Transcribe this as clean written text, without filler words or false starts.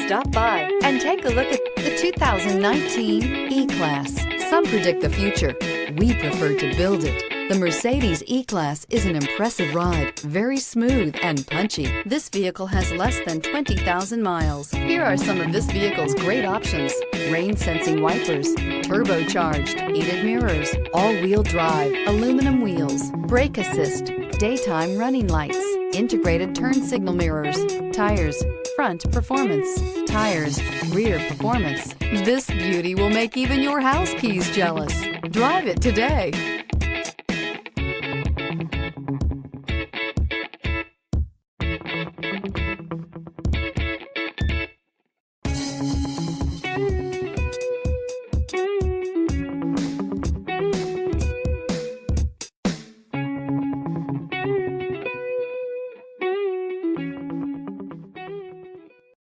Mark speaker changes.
Speaker 1: Stop by and take a look at the 2019 E-Class. Some predict the future. We prefer to build it. The Mercedes E-Class is an impressive ride, very smooth and punchy. This vehicle has less than 20,000 miles. Here are some of this vehicle's great options: rain-sensing wipers, turbocharged, heated mirrors, all-wheel drive, aluminum wheels, brake assist, daytime running lights, integrated turn signal mirrors, tires, front performance, tires, rear performance. This beauty will make even your house keys jealous. Drive it today.